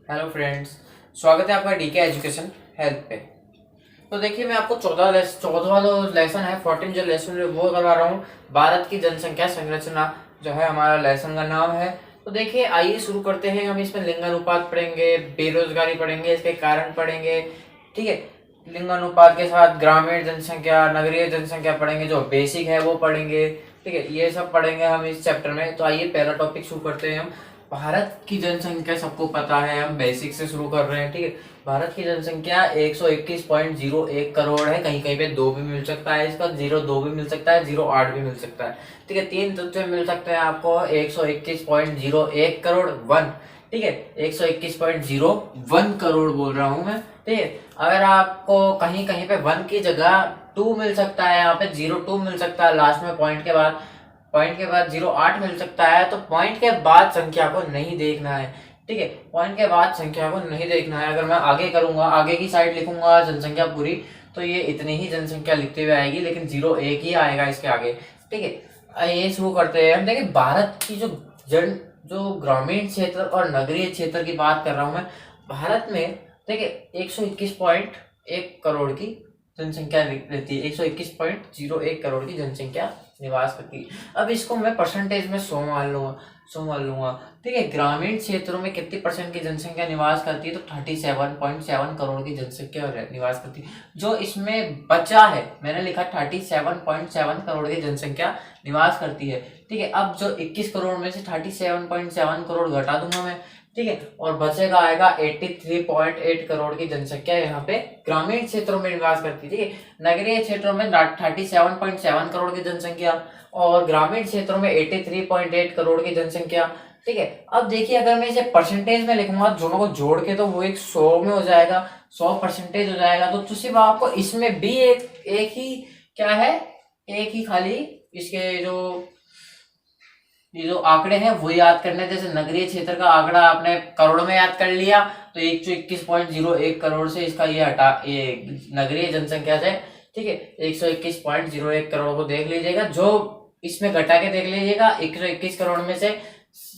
Hello friends, स्वागत है आपका डीके एजुकेशन हेल्थ पे। तो देखिए, मैं आपको 14वां जो लेसन है, 14 जो लेसन है वो करवा रहा हूँ। भारत की जनसंख्या संरचना जो है हमारा लेसन का नाम है। तो देखिए, आइए शुरू करते हैं। हम इसमें लिंगानुपात पढ़ेंगे, बेरोजगारी पढ़ेंगे, इसके कारण पढ़ेंगे। ठीक है, लिंगानुपात के साथ ग्रामीण जनसंख्या, नगरीय जनसंख्या पढ़ेंगे, जो बेसिक है वो पढ़ेंगे। ठीक है, ये सब पढ़ेंगे हम इस चैप्टर में। तो आइए पहला टॉपिक शुरू करते हैं हम। भारत की जनसंख्या सबको पता है, हम बेसिक से शुरू कर रहे हैं। ठीक है, भारत की जनसंख्या 121.01 करोड़ है। कहीं कहीं पे 2 भी मिल सकता है, इसका 02 भी मिल सकता है, 08 भी मिल सकता है। ठीक है, तीन तथ्य मिल सकते हैं आपको। 121.01 करोड़ वन। ठीक है, 121.01 करोड़ बोल रहा हूं मैं। ठीक है, अगर आपको कहीं कहीं पे वन की जगह 2 मिल सकता है, यहाँ पे 02 मिल सकता है लास्ट में, पॉइंट के बाद 08 मिल सकता है। तो पॉइंट के बाद संख्या को नहीं देखना है। ठीक है, पॉइंट के बाद संख्या को नहीं देखना है। अगर मैं आगे करूंगा, आगे की साइड लिखूंगा जनसंख्या पूरी, तो ये इतनी ही जनसंख्या लिखते हुए आएगी, लेकिन 01 ही आएगा इसके आगे। ठीक है, ये शुरू करते हैं हम। देखिए, भारत की जो ग्रामीण क्षेत्र और नगरीय क्षेत्र की बात कर रहा हूं मैं। भारत में देखिए 121.1 करोड़ की जनसंख्या रहती है। 121.01 करोड़ की जनसंख्या निवास करती है। अब इसको मैं परसेंटेज में 100 मान लूंगा। ठीक है, ग्रामीण क्षेत्रों में कितनी परसेंट की जनसंख्या निवास करती है? तो 37.7 करोड़ की जनसंख्या निवास करती है। जो इसमें बचा है, मैंने लिखा 37.7 करोड़ की जनसंख्या निवास करती है। ठीक है, अब जो 21 करोड़ में से 37.7 करोड़ घटा दूंगा मैं। ठीक है, और बचेगा आएगा 83.8 करोड़ की जनसंख्या यहाँ पे ग्रामीण क्षेत्रों में निवास करती है। ठीक है, नगरीय क्षेत्रों में 37.7 करोड़ की जनसंख्या और ग्रामीण क्षेत्रों में 83.8 करोड़ की जनसंख्या। ठीक है, अब देखिए, अगर मैं इसे परसेंटेज में लिखूंगा दोनों को जोड़ के, तो वो एक 100 में हो जाएगा, 100% हो जाएगा। तो सिर्फ आपको इसमें भी एक ही क्या है, एक ही खाली इसके जो ये जो आंकड़े हैं वो याद करने। जैसे नगरीय क्षेत्र का आंकड़ा आपने करोड़ में याद कर लिया, तो 121.01 करोड़ से इसका ये नगरीय जनसंख्या से, ठीक है, 121.01 करोड़ को देख लीजिएगा। जो इसमें घटा के देख लीजिएगा, 121 करोड़ में से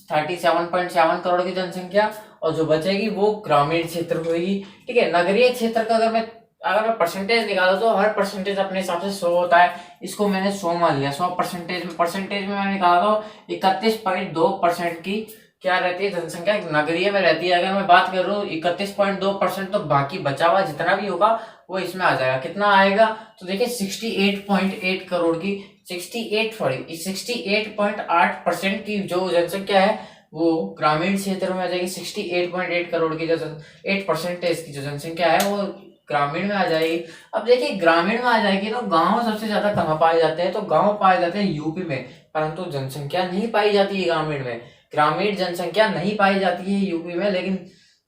37.7 करोड़ की जनसंख्या, और जो बचेगी वो ग्रामीण क्षेत्र होगी। ठीक है, नगरीय क्षेत्र का अगर मैं परसेंटेज निकालू तो हर परसेंटेज अपने हिसाब से 100 होता है। इसको मैंने 100 मान लिया। 100% में मैंने निकाला तो 31.2% की क्या रहती है जनसंख्या नगरीय में रहती है। अगर मैं बात कर रहा हूँ 31.2%, तो बाकी बचा हुआ जितना भी होगा वो इसमें आ जाएगा। कितना आएगा? तो देखिए 68.8 करोड़ की 68.8% की जो जनसंख्या है वो ग्रामीण क्षेत्र में आ जाएगी। 68.8 करोड़ की जो 8% की जो जनसंख्या है वो ग्रामीण में आ जाएगी। अब देखिए, ग्रामीण में आ जाएगी तो गांव सबसे ज्यादा कहाँ पाए जाते हैं? तो गांव पाए जाते हैं यूपी में, परंतु जनसंख्या नहीं पाई जाती है ग्रामीण में। ग्रामीण जनसंख्या नहीं पाई जाती है यूपी में, लेकिन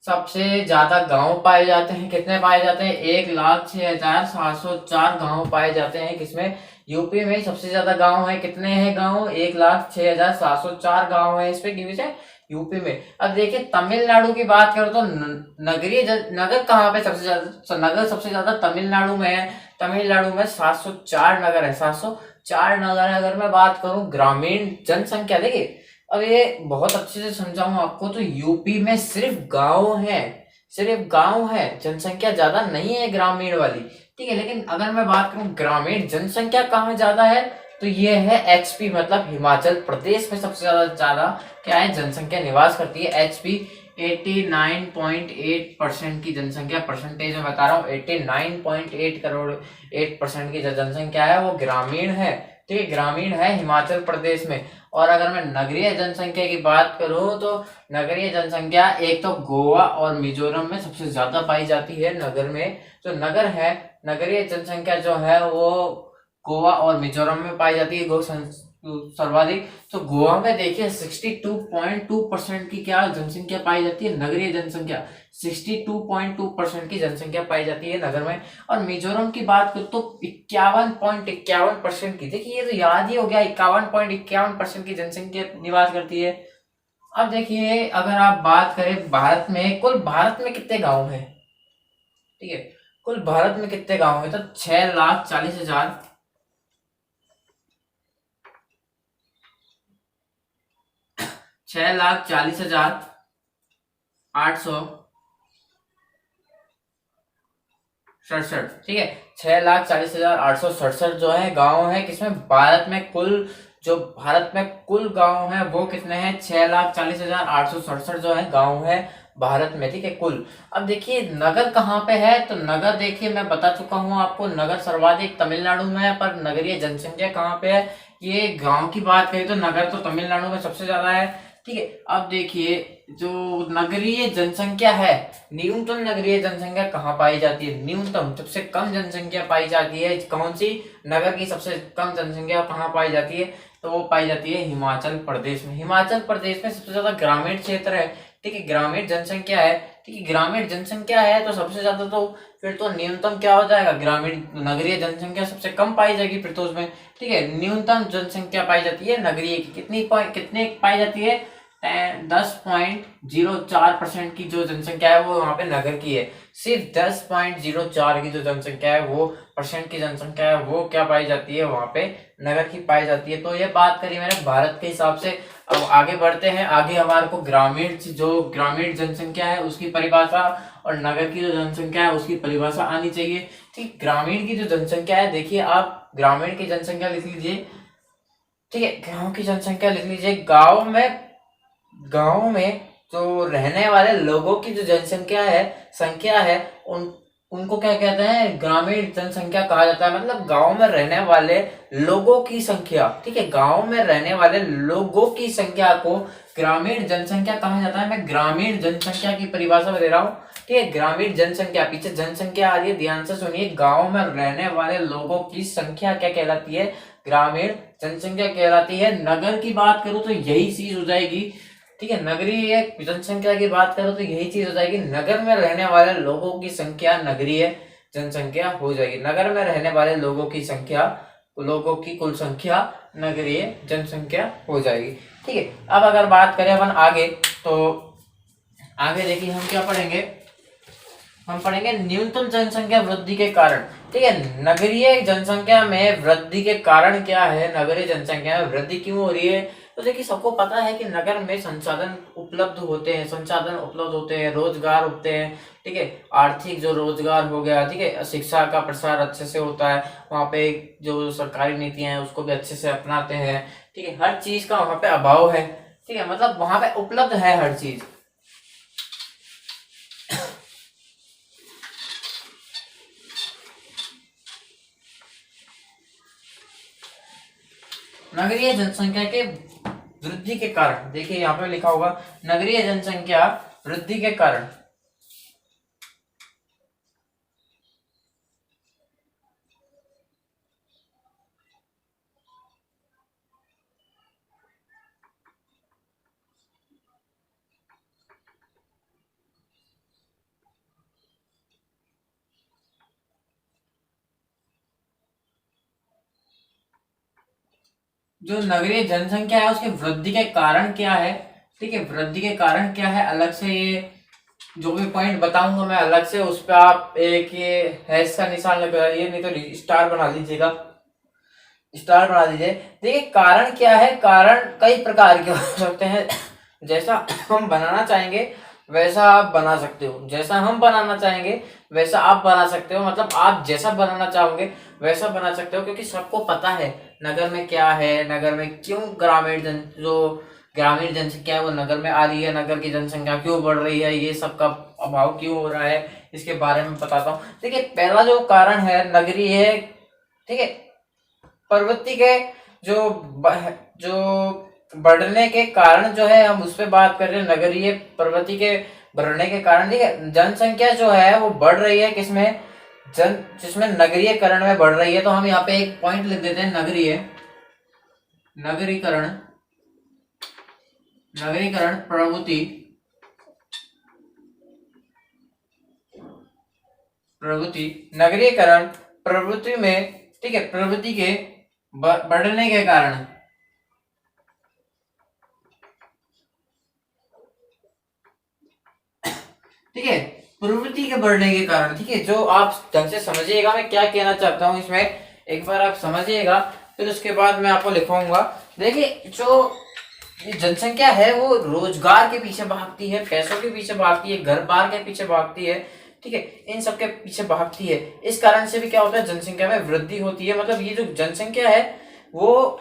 सबसे ज्यादा गांव पाए जाते हैं। कितने पाए जाते हैं? 1,06,704 गांव पाए जाते हैं। किसमें? यूपी में सबसे ज्यादा गांव है। कितने हैं गांव? 1,06,704 गांव है इस पे यूपी में। अब देखिए, तमिलनाडु की बात करो तो नगर कहाँ पे सबसे ज्यादा? नगर सबसे ज्यादा तमिलनाडु में है। तमिलनाडु में 704 नगर है। 704 नगर है। अगर मैं बात करूं ग्रामीण जनसंख्या, देखिए अब ये बहुत अच्छे से समझाऊं आपको, तो यूपी में सिर्फ गांव है, जनसंख्या ज्यादा नहीं है ग्रामीण वाली। ठीक है, लेकिन अगर मैं बात करूं ग्रामीण जनसंख्या कहाँ ज्यादा है, तो ये है एचपी, मतलब हिमाचल प्रदेश में सबसे ज्यादा क्या है जनसंख्या निवास करती है। एचपी 89.8% की जनसंख्या, परसेंटेज में बता रहा हूँ, 89.8 करोड़ 8% की जो जनसंख्या है वो ग्रामीण है। ठीक है, ग्रामीण है हिमाचल प्रदेश में। और अगर मैं नगरीय जनसंख्या की बात करूं तो नगरीय जनसंख्या एक तो गोवा और मिजोरम में सबसे ज्यादा पाई जाती है। नगर में जो नगर है, नगरीय जनसंख्या जो है वो गोवा और मिजोरम में पाई जाती है सर्वाधिक। तो गोवा में देखिए 62.2% की क्या जनसंख्या पाई जाती है, नगरीय जनसंख्या 62.2% की जनसंख्या पाई जाती है नगर में। और मिजोरम की बात करें तो 51.51% की, देखिए ये तो याद ही हो गया, 51.51% की जनसंख्या निवास करती है। अब देखिए, अगर आप बात करें भारत में, कुल भारत में कितने गांव है? ठीक है, कुल भारत में कितने गांव है? तो 6,40,000 6,40,800 सड़सठ, ठीक है। 6,40,867 जो है गांव है किसमें, भारत में। कुल जो भारत में कुल गांव है वो कितने हैं, 6,40,867 जो है गांव है भारत में, ठीक है, कुल। अब देखिए नगर कहाँ पे है, तो नगर देखिए मैं बता चुका हूँ आपको, नगर सर्वाधिक तमिलनाडु में है, पर नगरीय जनसंख्या कहाँ पे है, ये गांव की बात करें तो नगर तो तमिलनाडु में सबसे ज्यादा है, ठीक है। अब देखिए जो नगरीय जनसंख्या है, न्यूनतम नगरीय जनसंख्या कहाँ पाई जाती है, न्यूनतम सबसे कम जनसंख्या पाई जाती है कौन सी, नगर की सबसे कम जनसंख्या कहाँ पाई जाती है, तो वो पाई जाती है हिमाचल प्रदेश में। हिमाचल प्रदेश में सबसे ज्यादा ग्रामीण क्षेत्र है, ठीक है, ग्रामीण जनसंख्या है, ठीक है, ग्रामीण जनसंख्या है तो सबसे ज्यादा तो फिर तो न्यूनतम क्या हो जाएगा, ग्रामीण, नगरीय जनसंख्या सबसे कम पाई जाएगी फिर तो उसमें, ठीक है। न्यूनतम जनसंख्या पाई जाती है नगरीय की, कितनी पाई जाती है, 10.04% की जो जनसंख्या है वो वहां पे नगर की है। सिर्फ 10.04 की जो जनसंख्या है वो परसेंट की जनसंख्या है वो क्या पाई जाती है, वहां पे नगर की पाई जाती है। तो ये बात करी मैंने भारत के हिसाब से। अब आगे बढ़ते हैं, आगे हमारे को ग्रामीण जनसंख्या है उसकी परिभाषा और नगर की जो जनसंख्या है उसकी परिभाषा आनी चाहिए, ठीक। ग्रामीण की जो जनसंख्या है, देखिए आप ग्रामीण की जनसंख्या लिख लीजिए, ठीक है, गांव की जनसंख्या लिख लीजिए। गांव में जो रहने वाले लोगों की जो संख्या है उनको क्या कहते हैं, ग्रामीण जनसंख्या कहा जाता है। मतलब गांव में रहने वाले लोगों की संख्या, ठीक है, गांव में रहने वाले लोगों की संख्या को ग्रामीण जनसंख्या कहा जाता है। मैं ग्रामीण जनसंख्या की परिभाषा दे रहा हूँ, ठीक है। ग्रामीण जनसंख्या, पीछे जनसंख्या आ रही है, ध्यान से सुनिए, गांव में रहने वाले लोगों की संख्या क्या कहलाती है, ग्रामीण जनसंख्या कहलाती है। नगर की बात करूं तो यही चीज हो जाएगी, ठीक है, नगरीय जनसंख्या की बात करो तो यही चीज हो जाएगी, नगर में रहने वाले लोगों की संख्या नगरीय जनसंख्या हो जाएगी। नगर में रहने वाले लोगों की कुल संख्या नगरीय जनसंख्या हो जाएगी, ठीक है। अब अगर बात करें अपन आगे, तो आगे देखिए हम क्या पढ़ेंगे, हम पढ़ेंगे न्यूनतम जनसंख्या वृद्धि के कारण, ठीक है। नगरीय जनसंख्या में वृद्धि के कारण क्या है, नगरीय जनसंख्या में वृद्धि क्यों हो रही है, तो देखिए सबको पता है कि नगर में संसाधन उपलब्ध होते हैं, रोजगार होते हैं, ठीक है, आर्थिक जो रोजगार हो गया, ठीक है, शिक्षा का प्रसार अच्छे से होता है, वहाँ पे जो सरकारी नीतियां हैं उसको भी अच्छे से अपनाते हैं, ठीक है, हर चीज का वहाँ पे अभाव है, ठीक है, मतलब वहाँ पे उपलब्ध है हर चीज। नगरीय जनसंख्या के वृद्धि के कारण, देखिए यहाँ पे लिखा होगा नगरीय जनसंख्या वृद्धि के कारण, जो नगरीय जनसंख्या है उसकी वृद्धि के कारण क्या है, ठीक है, वृद्धि के कारण क्या है, अलग से ये जो भी पॉइंट बताऊंगा मैं अलग से, उस पर आप एक ये हैश का निशान लगाइए, नहीं तो स्टार बना लीजिएगा, स्टार बना दीजिए। देखिए कारण क्या है, कारण कई प्रकार के हो सकते हैं, जैसा हम बनाना चाहेंगे वैसा आप बना सकते हो, जैसा हम बनाना चाहेंगे वैसा आप बना सकते हो, मतलब आप जैसा बनाना चाहोगे वैसा बना सकते हो, क्योंकि सबको पता है नगर में क्या है, नगर में क्यों ग्रामीण जनसंख्या है वो नगर में आ रही है, नगर की जनसंख्या क्यों बढ़ रही है, ये सब का अभाव क्यों हो रहा है, इसके बारे में बताता हूँ। देखिए पहला जो कारण है नगरीय है, ठीक है, प्रवृत्ति के जो बढ़ने के कारण जो है, हम उस पर बात कर रहे हैं, नगरीय प्रवृत्ति के बढ़ने के कारण, ठीक है, जनसंख्या जो है वो बढ़ रही है किसमें, जिसमें नगरीयकरण में बढ़ रही है। तो हम यहाँ पे एक पॉइंट लिख देते हैं, नगरीकरण नगरीकरण प्रवृत्ति में, ठीक है, प्रवृत्ति के बढ़ने के कारण, ठीक है, प्रवृत्ति के बढ़ने के कारण, ठीक है, जो आप ढंग से समझिएगा मैं क्या कहना चाहता हूं इसमें, एक बार आप समझिएगा फिर उसके बाद मैं आपको लिखवाऊंगा। देखिए जो जनसंख्या है वो रोजगार के पीछे भागती है, पैसों के पीछे भागती है, घर बार के पीछे भागती है, ठीक है, इन सब के पीछे भागती है। इस कारण से भी क्या होता है, जनसंख्या में वृद्धि होती है। मतलब ये जो जनसंख्या है वो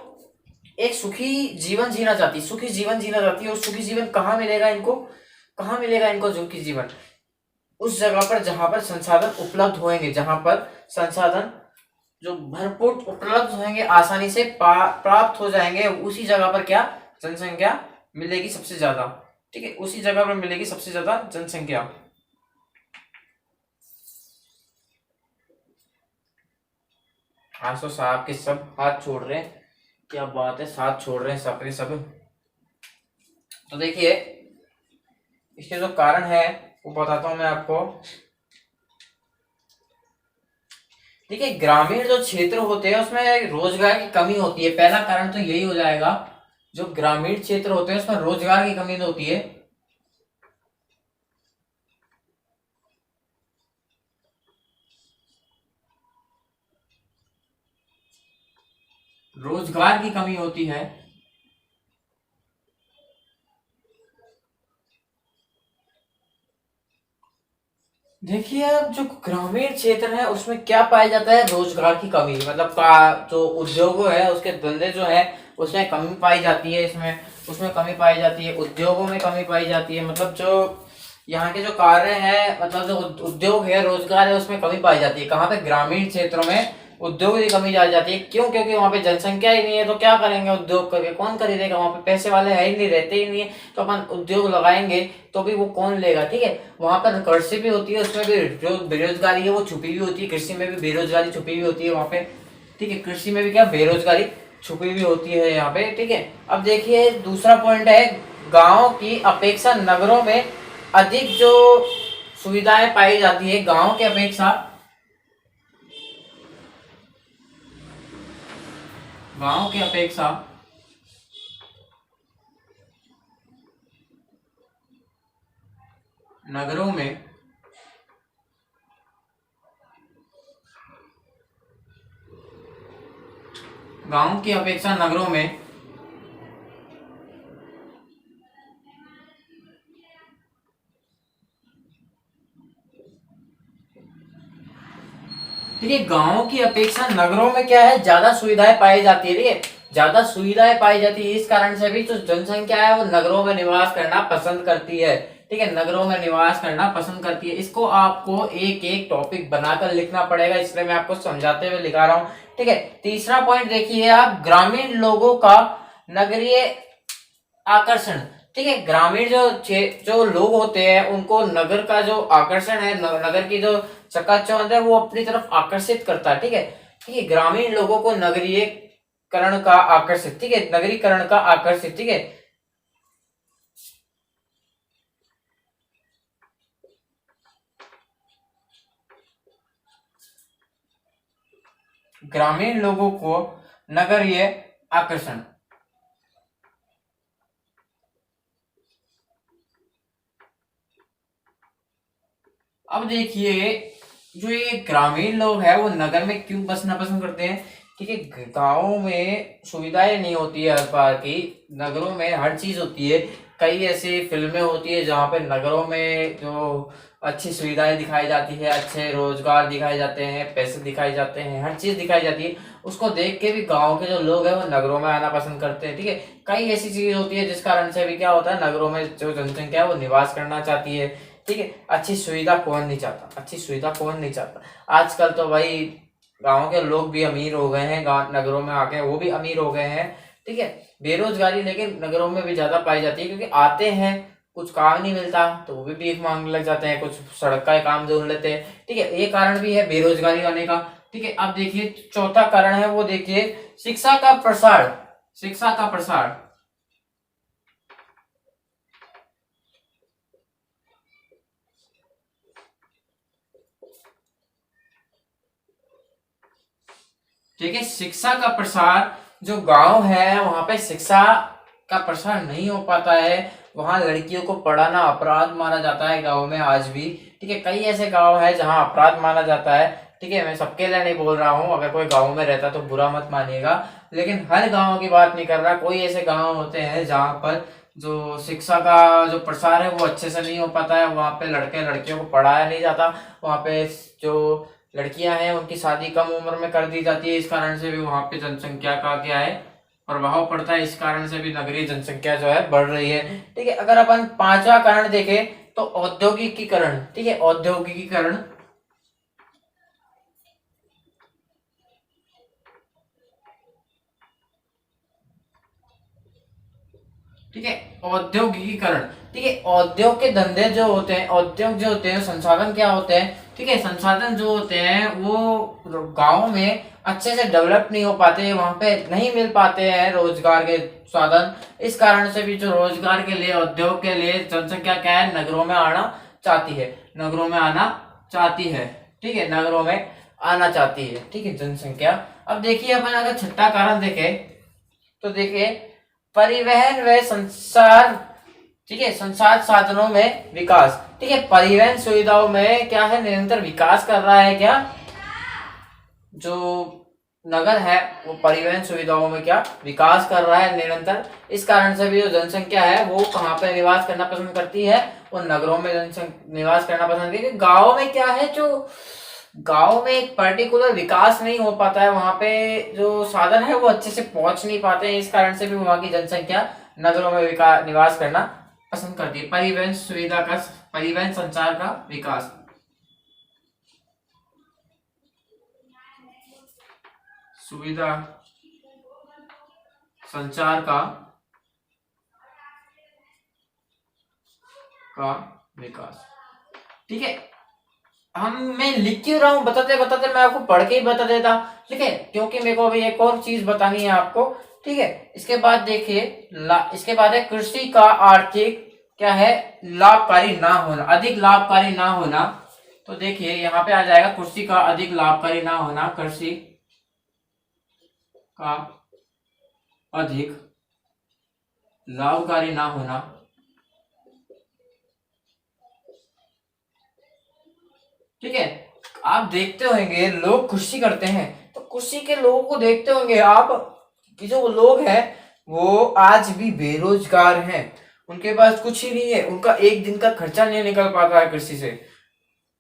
एक सुखी जीवन जीना चाहती है, सुखी जीवन जीना चाहती है। और सुखी जीवन कहाँ मिलेगा इनको, कहाँ मिलेगा इनको सुखी जीवन? उस जगह पर जहां पर संसाधन उपलब्ध होंगे, जहां पर संसाधन जो भरपूर उपलब्ध होंगे, आसानी से प्राप्त हो जाएंगे, उसी जगह पर क्या जनसंख्या मिलेगी सबसे ज्यादा। ठीक है, उसी जगह पर मिलेगी सबसे ज्यादा जनसंख्या। आसो साहब के सब हाथ छोड़ रहे हैं, क्या बात है, साथ छोड़ रहे हैं सब के सब। तो देखिए इसके जो कारण है वो बताता हूं मैं आपको। देखिए ग्रामीण जो क्षेत्र होते हैं उसमें रोजगार की कमी होती है, पहला कारण तो यही हो जाएगा। जो ग्रामीण क्षेत्र होते हैं उसमें रोजगार की कमी होती है। रोजगार की कमी होती है। देखिए अब जो ग्रामीण क्षेत्र है उसमें क्या पाया जाता है, रोजगार की कमी। मतलब का जो उद्योग है उसके धंधे जो है उसमें कमी पाई जाती है, इसमें उसमें कमी पाई जाती है, उद्योगों में कमी पाई जाती है। मतलब जो यहाँ के जो कार्य है, मतलब जो उद्योग है, रोजगार है, उसमें कमी पाई जाती है। कहाँ पे, ग्रामीण क्षेत्रों में उद्योग की कमी आ जाती है। क्यों? क्योंकि वहाँ पे जनसंख्या ही नहीं है, तो क्या करेंगे उद्योग करके, कौन खरीदेगा? वहाँ पे पैसे वाले है ही नहीं, रहते ही नहीं है, तो अपन उद्योग लगाएंगे तो भी वो कौन लेगा? ठीक है, वहाँ पर कृषि भी होती है, उसमें भी जो बेरोजगारी है वो छुपी हुई होती है, कृषि में भी बेरोजगारी छुपी हुई होती है वहाँ पे। ठीक है, कृषि में भी क्या बेरोजगारी छुपी हुई होती है यहाँ पे। ठीक है, अब देखिए दूसरा पॉइंट है, गाँव की अपेक्षा नगरों में अधिक जो सुविधाएं पाई जाती है, गाँव की अपेक्षा, गाँव की अपेक्षा नगरों में गांव की अपेक्षा नगरों में देखिए गांव की अपेक्षा नगरों में क्या है, ज्यादा सुविधाएं पाई जाती है। ठीक है, ज्यादा सुविधाएं पाई जाती है, इस कारण से भी जो जनसंख्या है वो नगरों में निवास करना पसंद करती है। ठीक है, नगरों में निवास करना पसंद करती है। इसको आपको एक एक टॉपिक बनाकर लिखना पड़ेगा, इसलिए मैं आपको समझाते हुए लिखा रहा हूँ। ठीक है, तीसरा पॉइंट देखिए आप, ग्रामीण लोगों का नगरीय आकर्षण। ठीक है, ग्रामीण जो लोग होते हैं उनको नगर का जो आकर्षण है, नगर की जो चकाचौंध है वो अपनी तरफ आकर्षित करता है। ठीक है, ठीक है, ग्रामीण लोगों को नगरीकरण का आकर्षित, ठीक है, नगरीकरण का आकर्षित। ठीक है, ग्रामीण लोगों को नगरीय आकर्षण। अब देखिए जो ये ग्रामीण लोग हैं वो नगर में क्यों बसना पसंद करते हैं? ठीक है, गाँव में सुविधाएं नहीं होती है हर प्रकार की, नगरों में हर चीज होती है। कई ऐसी फिल्में होती है जहाँ पे नगरों में जो अच्छी सुविधाएं दिखाई जाती है, अच्छे रोजगार दिखाए जाते हैं, पैसे दिखाए जाते हैं, हर चीज दिखाई जाती है। उसको देख के भी गाँव के जो लोग हैं वो नगरों में आना पसंद करते हैं। ठीक है, कई ऐसी चीज होती है जिस कारण से भी क्या होता है, नगरों में जो जनसंख्या है वो निवास करना चाहती है। ठीक है, अच्छी सुविधा कौन नहीं चाहता, अच्छी सुविधा कौन नहीं चाहता। आजकल तो भाई गाँव के लोग भी अमीर हो गए हैं, गाँव नगरों में आके वो भी अमीर हो गए हैं। ठीक है, बेरोजगारी लेकिन नगरों में भी ज्यादा पाई जाती है, क्योंकि आते हैं कुछ काम नहीं मिलता तो वो भी भीख मांगने लग जाते हैं, कुछ सड़क का काम ढूंढ लेते हैं। ठीक है, ये कारण भी है बेरोजगारी आने का। ठीक है, अब देखिए चौथा कारण है वो देखिए, शिक्षा का प्रसार, शिक्षा का प्रसार। ठीक है, शिक्षा का प्रसार, जो गांव है वहां पे शिक्षा का प्रसार नहीं हो पाता है, वहां लड़कियों को पढ़ाना अपराध माना जाता है गांव में आज भी। ठीक है, कई ऐसे गांव है जहां अपराध माना जाता है। ठीक है, मैं सबके लिए नहीं बोल रहा हूँ, अगर कोई गांव में रहता तो बुरा मत मानिएगा, लेकिन हर गांव की बात नहीं कर रहा। कोई ऐसे गांव होते हैं जहां पर जो शिक्षा का जो प्रसार है वो अच्छे से नहीं हो पाता है, वहाँ पे लड़के लड़कियों को पढ़ाया नहीं जाता, वहाँ पे जो लड़कियां हैं उनकी शादी कम उम्र में कर दी जाती है, इस कारण से भी वहाँ पे जनसंख्या का क्या है प्रभाव पड़ता है, इस कारण से भी नगरीय जनसंख्या जो है बढ़ रही है। ठीक है, अगर अपन पांचवा कारण देखें तो औद्योगिकीकरण। ठीक है, औद्योगिकीकरण। ठीक है, औद्योगिकीकरण। ठीक है, औद्योग के धंधे जो होते हैं, उद्योग जो होते हैं, संसाधन क्या होते हैं, ठीक है, संसाधन जो होते हैं वो गांव में अच्छे से डेवलप नहीं हो पाते, वहां पे नहीं मिल पाते हैं रोजगार के साधन, इस कारण से भी जो रोजगार के लिए, उद्योग के लिए जनसंख्या क्या है नगरों में आना चाहती है, नगरों में आना चाहती है। ठीक है, नगरों में आना चाहती है। ठीक है, जनसंख्या। अब देखिए अपन अगर छठा कारण देखें तो देखिए परिवहन व संचार। ठीक है, संचार साधनों में विकास। ठीक है, परिवहन सुविधाओं में क्या है निरंतर विकास कर रहा है, क्या जो नगर है वो परिवहन सुविधाओं में क्या विकास कर रहा है निरंतर, इस कारण से भी जो जनसंख्या है वो कहाँ पे निवास करना पसंद करती है, वो नगरों में जनसंख्या निवास करना पसंद करती है। गाँव में क्या है, जो गांव में एक पर्टिकुलर विकास नहीं हो पाता है, वहां पे जो साधन है वो अच्छे से पहुंच नहीं पाते हैं, इस कारण से भी वहां की जनसंख्या नगरों में निवास करना पसंद करती है। परिवहन सुविधा का, परिवहन संचार का विकास। सुविधा संचार का विकास। ठीक है, हम मैं लिख क्यों रहा हूँ बताते बताते, मैं आपको पढ़ के ही बता देता। ठीक है, क्योंकि मेरे को अभी एक और चीज बतानी है आपको। ठीक है, इसके बाद देखिए इसके बाद है कृषि का आर्थिक क्या है लाभकारी ना होना, अधिक लाभकारी ना होना। तो देखिए यहाँ पे आ जाएगा कृषि का अधिक लाभकारी ना होना, कृषि का अधिक लाभकारी ना होना। ठीक है, आप देखते होंगे लोग कृषि करते हैं, तो कृषि के लोगों को देखते होंगे आप कि जो लोग हैं वो आज भी बेरोजगार हैं, उनके पास कुछ ही नहीं है, उनका एक दिन का खर्चा नहीं निकल पाता है कृषि से।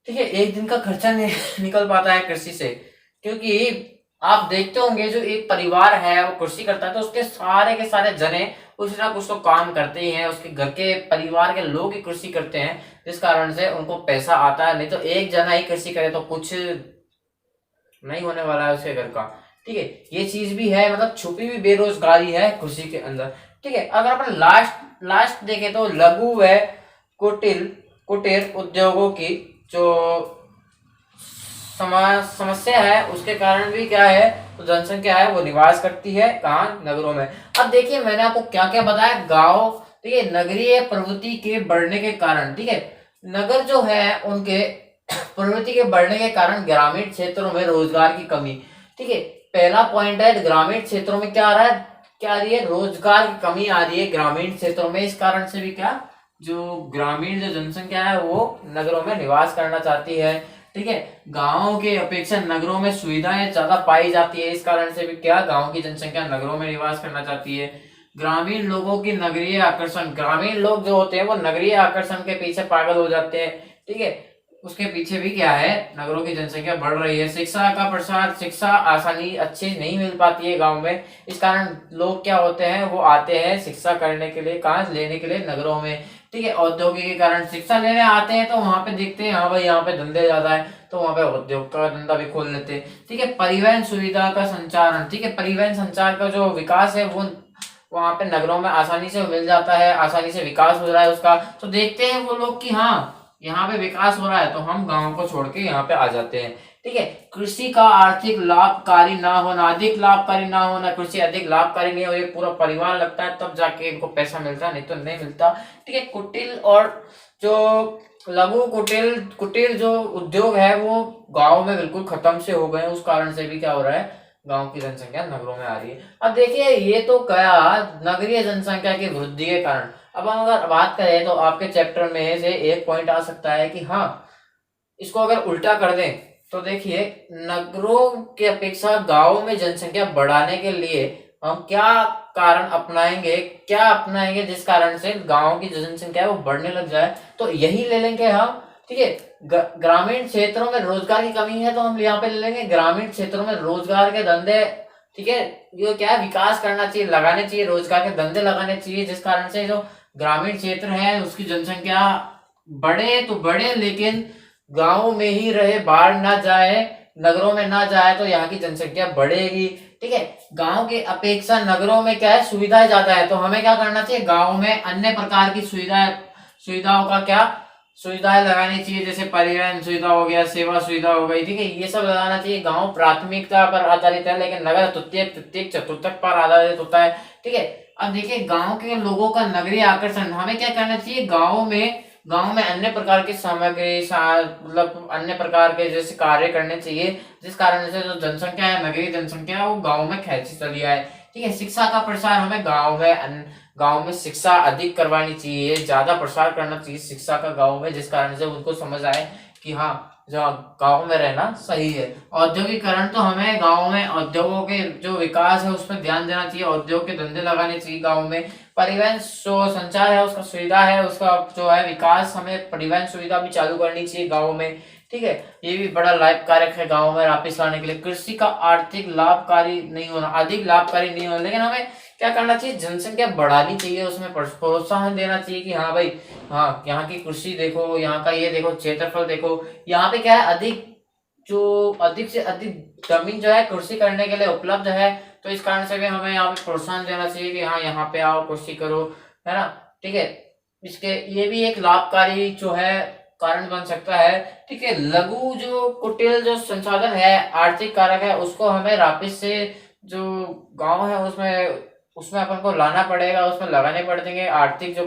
ठीक है, एक दिन का खर्चा नहीं निकल पाता है कृषि से, क्योंकि आप देखते होंगे जो एक परिवार है वो कृषि करता है तो उसके सारे के सारे जने कुछ ना कुछ तो काम करते ही हैं, उसके घर के परिवार के लोग ही कृषि करते हैं, जिस कारण से उनको पैसा आता है, नहीं तो एक जना ही कृषि करे तो कुछ नहीं होने वाला है उसके घर का। ठीक है, ये चीज भी है, मतलब छुपी हुई बेरोजगारी है कृषि के अंदर। ठीक है, अगर अपन लास्ट लास्ट देखें तो लघु व कुटिल कुटीर उद्योगों की जो समस्या है उसके कारण भी क्या है, तो जनसंख्या है वो निवास करती है कहाँ नगरों में। अब देखिए मैंने आपको क्या क्या बताया, गांव। ठीक है, नगरीय प्रवृत्ति के बढ़ने के कारण। ठीक है, नगर जो है उनके प्रवृत्ति के बढ़ने के कारण ग्रामीण क्षेत्रों में रोजगार की कमी। ठीक है, पहला पॉइंट है ग्रामीण क्षेत्रों में क्या आ रहा है, क्या आ रही है, रोजगार की कमी आ रही है ग्रामीण क्षेत्रों में, इस कारण से भी क्या जो ग्रामीण जो जनसंख्या है वो नगरों में निवास करना चाहती है। ठीक है, गांवों के अपेक्षा नगरों में सुविधाएं ज्यादा पाई जाती है, इस कारण से भी क्या गांव की जनसंख्या नगरों में निवास करना चाहती है। ग्रामीण लोगों की नगरीय आकर्षण, ग्रामीण लोग जो होते हैं वो नगरीय आकर्षण के पीछे पागल हो जाते हैं। ठीक है, उसके पीछे भी क्या है नगरों की जनसंख्या बढ़ रही है। शिक्षा का प्रसार, शिक्षा आसानी अच्छी नहीं मिल पाती है गांव में, इस कारण लोग क्या होते हैं वो आते हैं शिक्षा करने के लिए, कहाँ लेने के लिए नगरों में। ठीक है, औद्योगिक के कारण शिक्षा लेने आते हैं तो वहां पे देखते हैं हाँ भाई यहाँ पे धंधे ज्यादा है, तो वहां पे उद्योग का धंधा भी खोल लेते हैं। ठीक है, परिवहन सुविधा का संचारण। ठीक है, परिवहन संचार का जो विकास है वो वहां पे नगरों में आसानी से मिल जाता है, आसानी से विकास हो रहा है उसका, तो देखते हैं वो लोग कि हाँ यहाँ पे विकास हो रहा है तो हम गांव को छोड़ के यहाँ पे आ जाते हैं। ठीक है, कृषि का आर्थिक लाभकारी ना होना, अधिक लाभकारी ना होना, कृषि अधिक लाभकारी नहीं हो, ये पूरा परिवार लगता है तब जाके इनको पैसा मिलता है, नहीं तो नहीं मिलता। ठीक है, कुटिल और जो लघु कुटिल कुटीर जो उद्योग है वो गांव में बिल्कुल खत्म से हो गए, उस कारण से भी क्या हो रहा है गांव की जनसंख्या नगरों में आ रही है। अब देखिए ये तो क्या नगरीय जनसंख्या की वृद्धि के कारण। अब हम अगर बात करें तो आपके चैप्टर में से एक पॉइंट आ सकता है कि हाँ इसको अगर उल्टा कर दें तो देखिए नगरों की अपेक्षा गांवों में जनसंख्या बढ़ाने के लिए हम क्या कारण अपनाएंगे, क्या अपनाएंगे जिस कारण से गांव की जो जनसंख्या है वो बढ़ने लग जाए? तो यही ले लेंगे हम, ठीक है। ग्रामीण क्षेत्रों में रोजगार की कमी है तो हम यहाँ पे ले लेंगे ग्रामीण क्षेत्रों में रोजगार के धंधे, ठीक है। ये क्या है, विकास करना चाहिए, लगाने चाहिए, रोजगार के धंधे लगाने चाहिए, जिस कारण से जो ग्रामीण क्षेत्र है उसकी जनसंख्या बढ़े तो बढ़े, लेकिन गांव में ही रहे, बाहर ना जाए, नगरों में ना जाए, तो यहाँ की जनसंख्या बढ़ेगी, ठीक है। गांव के अपेक्षा नगरों में क्या है, सुविधाएं ज्यादा है, तो हमें क्या करना चाहिए, गांव में अन्य प्रकार की सुविधाओं का क्या, सुविधाएं लगानी चाहिए, जैसे परिवहन सुविधा हो गया, सेवा सुविधा हो गई, ठीक है, ये सब लगाना चाहिए। गांव प्राथमिकता पर आधारित है, लेकिन नगर तृतीय तृतीय चतुर्थक पर आधारित होता है, ठीक है। अब देखिए गांव के लोगों का नगरीय आकर्षण, हमें क्या करना चाहिए, गांव में अन्य प्रकार की सामग्री मतलब अन्य प्रकार के जैसे कार्य करने चाहिए, जिस कारण से जो जनसंख्या है, नगरीय जनसंख्या है, वो गांव में खींची चली आए, ठीक है। शिक्षा का प्रसार हमें गांव में शिक्षा अधिक करवानी चाहिए, ज्यादा प्रसार करना चाहिए शिक्षा का गांव में, जिस कारण से उनको समझ आए कि हाँ जो गांव में रहना सही है। औद्योगिकरण, तो हमें गांव में उद्योगों के जो विकास है उस पर ध्यान देना चाहिए, उद्योग के धंधे लगाने चाहिए गांव में। परिवहन जो संचार है उसका सुविधा है, उसका जो है विकास, हमें परिवहन सुविधा भी चालू करनी चाहिए गाँव में, ठीक है। ये भी बड़ा लाभकारक है गाँव में वापिस लाने के लिए। कृषि का आर्थिक लाभकारी नहीं होना, अधिक लाभकारी नहीं होना, लेकिन हमें क्या करना चाहिए, जनसंख्या बढ़ानी चाहिए, उसमें प्रोत्साहन देना चाहिए कि हाँ भाई, हाँ यहाँ की कृषि देखो, यहाँ का ये देखो, क्षेत्रफल देखो, यहाँ पे क्या है, अधिक से अधिक जमीन जो है कृषि करने के लिए उपलब्ध है, तो इस कारण से भी हमें यहाँ पे प्रोत्साहन देना चाहिए कि हाँ यहाँ पे आओ, कृषि करो, है ना, ठीक है। इसके ये भी एक लाभकारी जो है कारण बन सकता है, ठीक है। लघु जो कुटिल जो संसाधन है, आर्थिक कारक है, उसको हमें वापिस से जो गांव है उसमें अपन को लाना पड़ेगा, उसमें लगाने पड़ेंगे, आर्थिक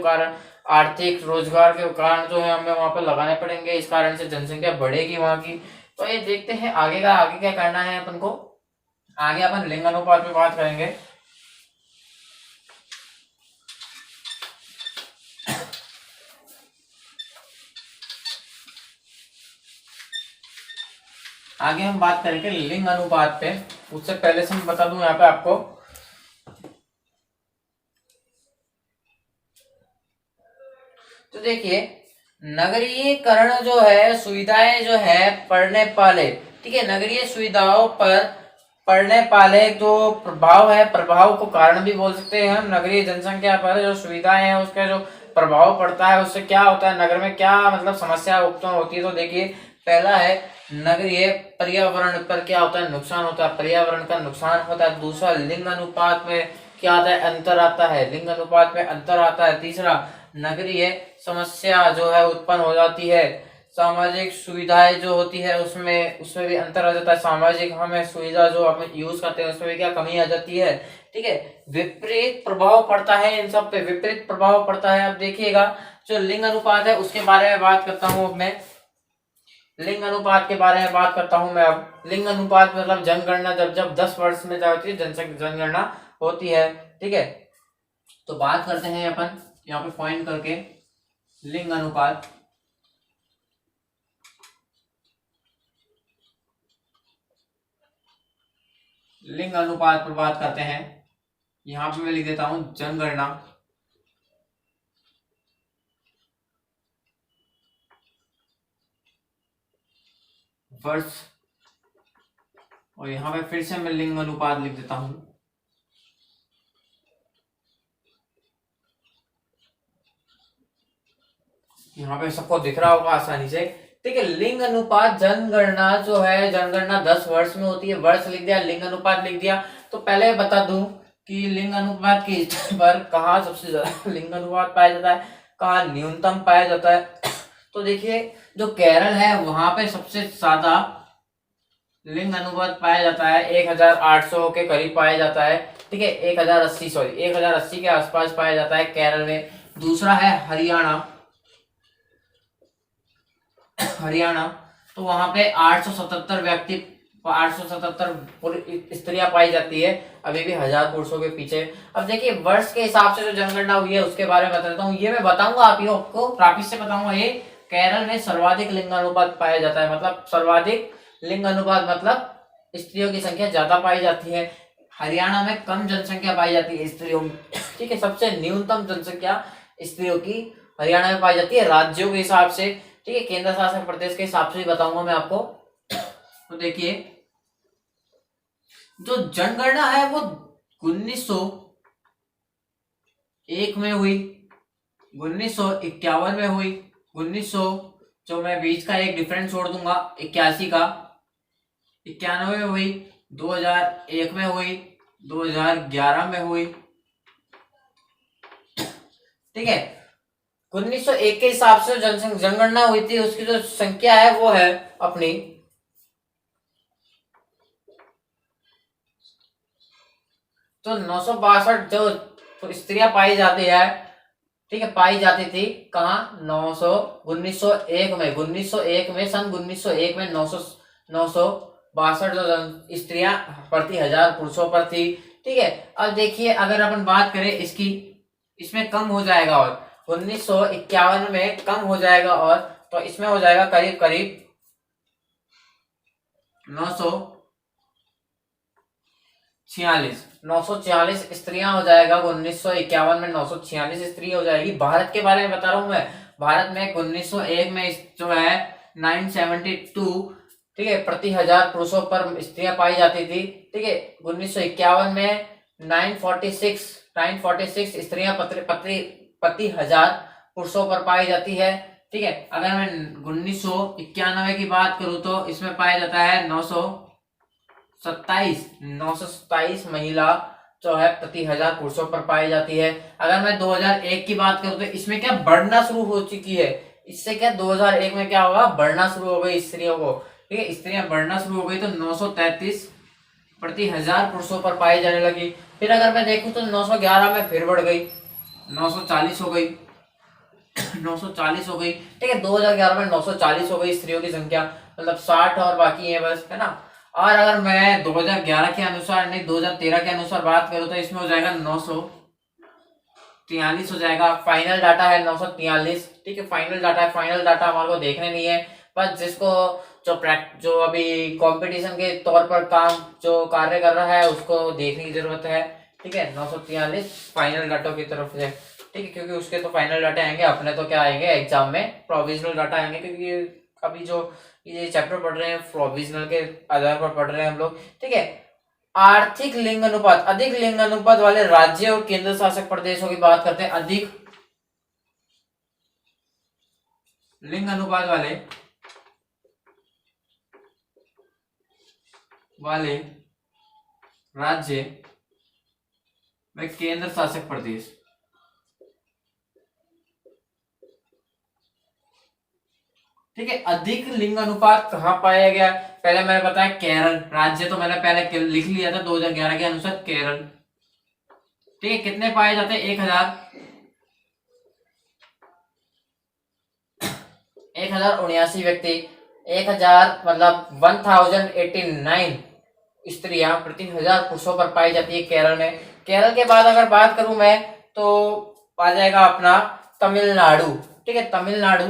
रोजगार के कारण जो है हमें वहां पर लगाने पड़ेंगे, इस कारण से जनसंख्या बढ़ेगी वहां की। तो ये देखते हैं आगे क्या करना है अपन को। आगे अपन लिंग अनुपात पे बात करेंगे। आगे हम बात करेंगे लिंग अनुपात पे। उससे पहले से मैं बता दूं यहाँ पे आपको, तो देखिए नगरीकरण जो है, सुविधाएं जो है पढ़ने पाले, ठीक है, नगरीय सुविधाओं पर पढ़ने पाले जो प्रभाव है, प्रभाव को कारण भी बोल सकते हैं हम। नगरीय जनसंख्या पर जो सुविधाएं हैं उसका जो प्रभाव पड़ता है, उससे क्या होता है, नगर में क्या मतलब समस्या उत्पन्न होती है। तो देखिए पहला है नगरीय पर्यावरण पर क्या होता है, नुकसान होता है, पर्यावरण का नुकसान होता है। दूसरा लिंग अनुपात में क्या आता है, अंतर आता है, लिंग अनुपात में अंतर आता है। तीसरा नगरीय समस्या जो है उत्पन्न हो जाती है, सामाजिक सुविधाएं जो होती है उसमें भी अंतर आ जाता है, सामाजिक हमें सुविधा जो हम यूज करते हैं उसमें भी क्या कमी आ जाती है, ठीक है। विपरीत प्रभाव पड़ता है, इन सब पे विपरीत प्रभाव पड़ता है। अब देखिएगा जो लिंग अनुपात है उसके बारे में बात करता हूँ अब मैं। लिंग अनुपात के बारे में बात करता हूं मैं अब। लिंग अनुपात मतलब जनगणना जब 10 वर्ष में क्या होती है, जनगणना होती है, ठीक है। तो बात करते हैं अपन यहाँ पे पॉइंट करके लिंग अनुपात। लिंग अनुपात पर बात करते हैं, यहाँ पे मैं लिख देता हूं जनगणना। वर्ष, और यहाँ पे फिर से मैं लिंग अनुपात लिख देता हूं। यहाँ पे सबको दिख रहा होगा आसानी से, ठीक है। लिंग अनुपात जनगणना जो है, जनगणना 10 वर्ष में होती है, वर्ष लिख दिया, लिंग अनुपात लिख दिया। तो पहले बता दूं कि लिंग अनुपात के स्तर पर कहाँ सबसे ज्यादा लिंग अनुपात पाया जाता है, कहाँ न्यूनतम पाया जाता है। तो देखिए जो केरल है वहां पे सबसे ज्यादा लिंग अनुपात पाया जाता है, 1800 के करीब पाया जाता है, ठीक है। 1080 के आसपास पाया जाता है केरल में। दूसरा है हरियाणा, तो वहां पे 877 स्त्रियां पाई जाती है, अभी भी 1000 पुरुषों के पीछे। अब देखिए वर्ष के हिसाब से जो जनगणना हुई है उसके बारे में बता देता हूँ, ये मैं बताऊंगा आपको वापिस से बताऊंगा। ये केरल में सर्वाधिक लिंग अनुपात पाया जाता है, मतलब सर्वाधिक लिंग अनुपात मतलब स्त्रियों की संख्या ज्यादा पाई जाती है। हरियाणा में कम जनसंख्या पाई जाती है स्त्रियों में, ठीक है, सबसे न्यूनतम जनसंख्या स्त्रियों की हरियाणा में पाई जाती है राज्यों के हिसाब से, ठीक है, केंद्र शासित प्रदेश के हिसाब से बताऊंगा मैं आपको। तो देखिए जो जनगणना है वो 1901 में हुई, 1951 में हुई, 1900 जो मैं बीच का एक डिफरेंस छोड़ दूंगा 81 का, 91 में हुई, 2001 में हुई, 2011 में हुई, ठीक है। 1901 के हिसाब से जनगणना हुई थी, उसकी जो संख्या है वो है अपनी 962 जो स्त्रियां पाई जाती है, ठीक है, पाई जाती थी कहाँ 900 1901 में, 1901 में सन 1901 में 962 जो स्त्रियां प्रति हजार पुरुषों पर थी, ठीक है। अब देखिए अगर अपन बात करें इसकी, इसमें कम हो जाएगा और 1951 में कम हो जाएगा और तो इसमें हो जाएगा करीब करीब 946 स्त्रियां हो जाएगा 1951 में, 946 स्त्री हो जाएगी। भारत के बारे में बता रहा हूं मैं, भारत में 1901 में जो है 972, ठीक है, प्रति हजार पुरुषों पर स्त्रियां पाई जाती थी, ठीक है। 1951 में 946 स्त्रियां प्रति हजार पुरुषों पर पाई जाती है, ठीक है। अगर मैं 1991 की बात करूं तो इसमें पाया जाता है 927 महिला जो है प्रति हजार पुरुषों पर पाई जाती है। अगर मैं 2001 की बात करूं तो इसमें क्या बढ़ना शुरू हो चुकी है, इससे क्या 2001 में क्या होगा, बढ़ना शुरू हो गई स्त्रियों को, ठीक है, स्त्रियां बढ़ना शुरू हो गई तो 933 प्रति हजार पुरुषों पर पाई जाने लगी। फिर अगर मैं देखूं तो 911 में फिर बढ़ गई, 940 हो गई, 940 हो गई, ठीक है। 2011 में 940 हो गई स्त्रियों की संख्या, मतलब 60 और बाकी है बस, है ना। और अगर मैं 2011 के अनुसार नहीं 2013 के अनुसार बात करूं तो इसमें हो जाएगा 943 हो जाएगा। फाइनल डाटा है 943, ठीक है, फाइनल डाटा है, फाइनल डाटा हमारे को देखने नहीं है, बस जिसको जो अभी कंपटीशन के तौर पर काम जो कार्य कर रहा है उसको देखने की जरूरत है, ठीक है। 943 फाइनल डाटा की तरफ से, ठीक है, क्योंकि उसके तो फाइनल डाटा आएंगे, अपने तो क्या आएंगे एग्जाम में प्रोविजनल डाटा आएंगे, क्योंकि अभी जो ये चैप्टर पढ़ रहे हैं प्रोविजनल के आधार पर पढ़ रहे हैं हम लोग, ठीक है। आर्थिक लिंग अनुपात, अधिक लिंग अनुपात वाले राज्य और केंद्र शासित प्रदेशों की बात करते हैं। अधिक लिंग अनुपात वाले राज्य में केंद्र शासित प्रदेश, ठीक है। अधिक लिंग अनुपात कहाँ पाया गया, पहले मैंने बताया केरल राज्य, तो मैंने पहले लिख लिया था 2011 के अनुसार केरल, ठीक है। कितने पाए जाते हैं 1079 व्यक्ति, 1000 मतलब 1089 स्त्रियां प्रति हजार पुरुषों पर पाई जाती है केरल में। केरल के बाद अगर बात करूं मैं तो आ जाएगा अपना तमिलनाडु, ठीक है, तमिलनाडु,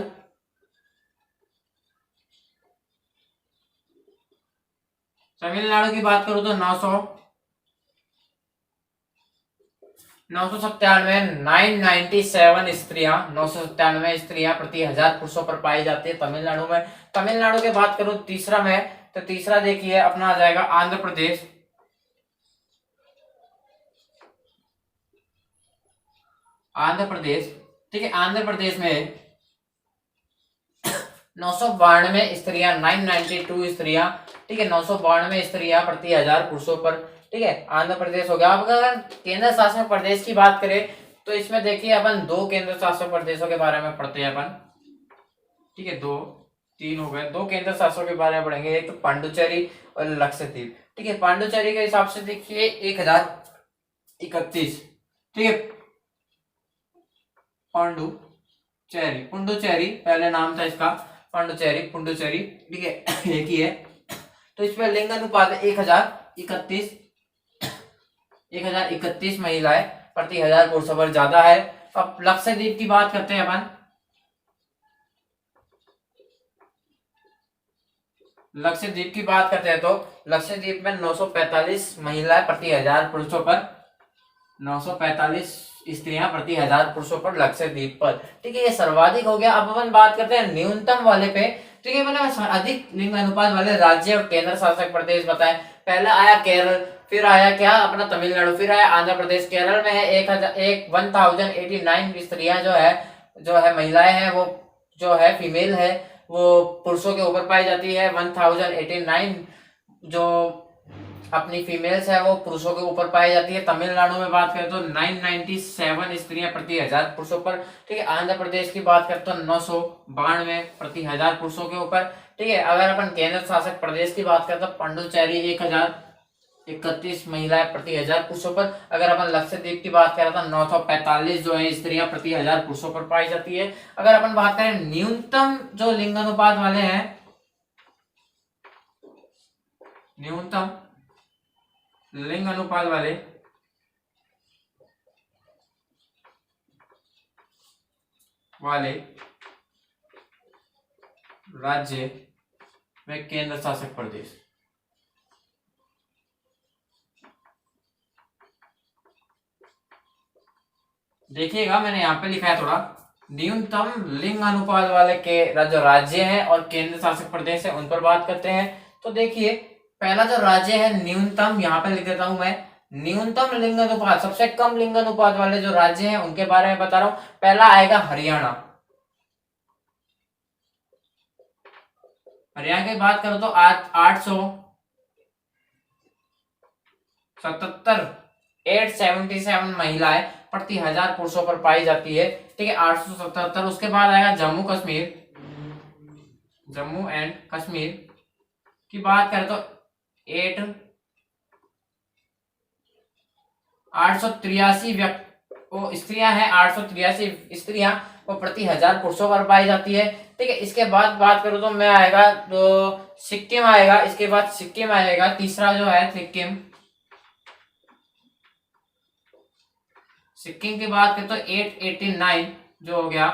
तमिलनाडु की बात करूं तो 997 997 स्त्रियां, 997 स्त्रियां प्रति हजार पुरुषों पर पाई जाती है तमिलनाडु में। तमिलनाडु की बात करूं तीसरा में तो तीसरा देखिए अपना आ जाएगा आंध्र प्रदेश, आंध्र प्रदेश, ठीक है। आंध्र प्रदेश में 992 स्त्रियां, 992 स्त्रियां, ठीक है, 992 स्त्रियां प्रति हजार पुरुषों पर, ठीक है, आंध्र प्रदेश हो गया। अब अगर केंद्र शासित प्रदेश की बात करें तो इसमें देखिए अपन दो केंद्र शासित प्रदेशों के बारे में पढ़ते हैं अपन, ठीक है, दो तीन हो गए, दो केंद्र शासित के बारे में पढ़ेंगे, एक तो पांडुचेरी और लक्षद्वीप, ठीक है। पांडुचेरी के हिसाब से देखिए 1031, ठीक है, पांडुचेरी, पुंडुचेरी पहले नाम था इसका, पुंडुचेरी, ठीक है, एक ही है। तो इसमें लिंग अनुपात है 1031 महिलाएं प्रति हजार पुरुषों पर ज्यादा है। अब लक्षद्वीप की बात करते हैं अपन, लक्षद्वीप की बात करते हैं तो लक्षद्वीप में 945 महिलाएं प्रति 1000 पुरुषों पर, 945 स्त्रियां प्रति 1000 पुरुषों पर लक्षद्वीप पर। ठीक है, ये सर्वाधिक हो गया। अब अपन बात करते हैं न्यूनतम वाले पे। ठीक है, मैंने अधिक लिंग अनुपात वाले राज्य और केंद्र शासित प्रदेश बताए। पहला आया केरल, फिर आया क्या अपना तमिलनाडु, फिर आया आंध्र प्रदेश। केरल में है 1089 स्त्रियां जो है महिलाएं हैं, वो जो है फीमेल है, वो पुरुषों के ऊपर पाई जाती है। 1089 जो अपनी फीमेल्स है वो पुरुषों के ऊपर पाई जाती है। तमिलनाडु में बात करें तो 997 स्त्रियां प्रति 1000 पुरुषों पर। ठीक है, आंध्र प्रदेश की बात करें तो 992 प्रति 1000 पुरुषों के ऊपर। ठीक है, अगर अपन केंद्र शासित प्रदेश की बात करें तो पुडुचेरी 1031 महिलाएं प्रति 1000 पुरुषों पर। अगर अपन लक्षद्वीप की बात करें तो 945 जो है स्त्रियां प्रति 1000 पुरुषों पर पाई जाती है। अगर अपन बात करें न्यूनतम जो लिंग अनुपात वाले हैं, न्यूनतम लिंग अनुपात वाले राज्य में केंद्र शासित प्रदेश, देखिएगा मैंने यहाँ पे लिखा है थोड़ा, न्यूनतम लिंग अनुपात वाले के जो राज्य हैं और केंद्र शासित प्रदेश है उन पर बात करते हैं। तो देखिए पहला जो राज्य है न्यूनतम, यहाँ पे लिख देता हूं मैं, न्यूनतम लिंग अनुपात, सबसे कम लिंग अनुपात वाले जो राज्य हैं उनके बारे में बता रहा हूं। पहला आएगा हरियाणा। हरियाणा की बात करो तो 877 महिलाएं प्रति 1000 पुरुषों पर पाई जाती है। ठीक है, 877। उसके बाद आएगा जम्मू एंड कश्मीर की बात करें तो 883 वो स्त्रियां हैं, 883 स्त्रियां वो प्रति 1000 पुरुषों पर पाई जाती है। ठीक है, इसके बाद बात करूं तो मैं आएगा तो सिक्किम आएगा। इसके बाद सिक्किम आएगा, तीसरा जो है सिक्किम की बात करें तो 889 जो हो गया,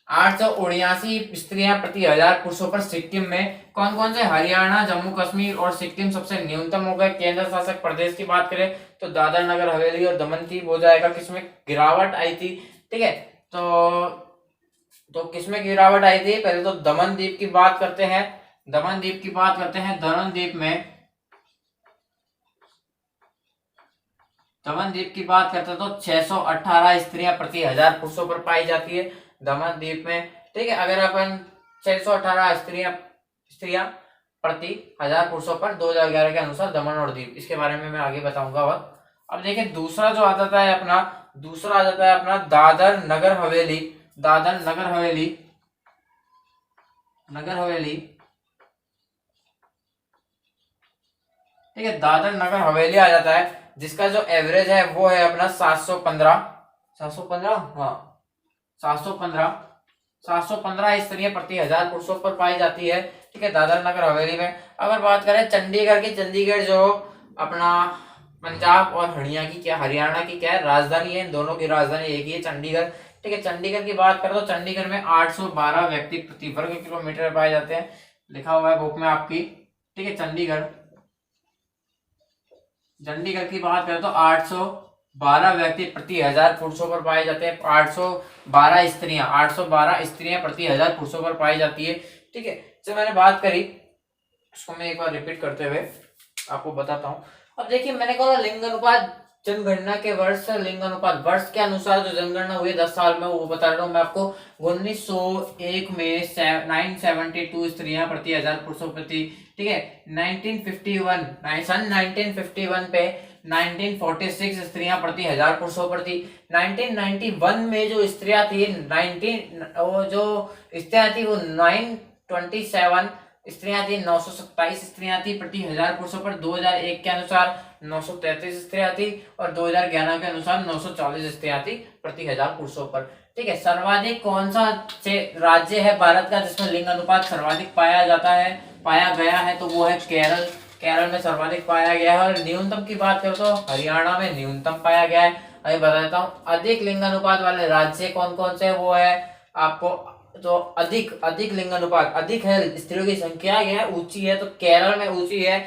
879 स्त्रियां प्रति 1000 पुरुषों पर सिक्किम में। कौन कौन से, हरियाणा, जम्मू कश्मीर और सिक्किम सबसे न्यूनतम हो गए। केंद्र शासित प्रदेश की बात करें तो दादर नगर हवेली और दमन दीव हो जाएगा, किसमें गिरावट आई थी। ठीक है, तो किसमें गिरावट आई थी, पहले तो दमन द्वीप की बात करते हैं। दमन द्वीप की बात करते हैं तो 618 स्त्रियां प्रति 1000 पुरुषों पर पाई जाती है दमन द्वीप में। ठीक है, अगर अपन 618 स्त्रियां प्रति 1000 पुरुषों पर 2011 के अनुसार दमन और दीव, इसके बारे में मैं आगे बताऊंगा। अब देखिए दूसरा जो आ जाता है अपना दादर नगर हवेली। ठीक है, दादर नगर हवेली आ जाता है, जिसका जो एवरेज है वो है अपना 715 स्त्रियां प्रति 1000 पुरुषों पर पाई जाती है। ठीक है, दादर नगर हवेली में। अगर बात करें चंडीगढ़ की, चंडीगढ़ जो अपना पंजाब और हरियाणा की क्या है, राजधानी है। इन दोनों की राजधानी एक ही है, चंडीगढ़। ठीक है, चंडीगढ़ की बात करें तो चंडीगढ़ में 812 व्यक्ति प्रति वर्ग किलोमीटर पाए जाते हैं, लिखा हुआ है बुक में आपकी। ठीक है, चंडीगढ़ की बात करें तो 812 व्यक्ति प्रति 1000 पुरुषों पर पाए जाते हैं। 812 स्त्रियां प्रति 1000 पुरुषों पर पाई जाती है। ठीक है, जो मैंने बात करी उसको मैं एक बार रिपीट करते हुए आपको बताता हूँ। अब देखिए मैंने कहा लिंग अनुपात जनगणना के वर्ष के अनुसार जो जनगणना हुई 10 साल में, वो बता रहा हूँ मैं आपको। 1901 में 972 स्त्रियां प्रति 1000 पुरुषों प्रति। ठीक है, 1951 पे 1946 स्त्रियां प्रति 1000 पुरुषों पर थी। 1991 में जो स्त्रियां थी वो 927 स्त्रियां थी, 927 स्त्रियां थी प्रति 1000 पुरुषों पर। 2001 के अनुसार 933 स्त्रियां थी और 2011 के अनुसार 940 स्त्रियां थी प्रति 1000 पुरुषों पर। ठीक है, सर्वाधिक कौन सा राज्य है भारत का जिसमें लिंग अनुपात सर्वाधिक पाया गया है, तो वो है केरल में सर्वाधिक पाया गया है। और न्यूनतम की बात करो तो हरियाणा में न्यूनतम पाया गया है। अभी बता देता हूँ अधिक लिंग अनुपात वाले राज्य कौन कौन से, वो है आपको तो अधिक अधिक लिंग अनुपात अधिक है, स्त्रियों की संख्या है ऊंची है, तो केरल में ऊंची है।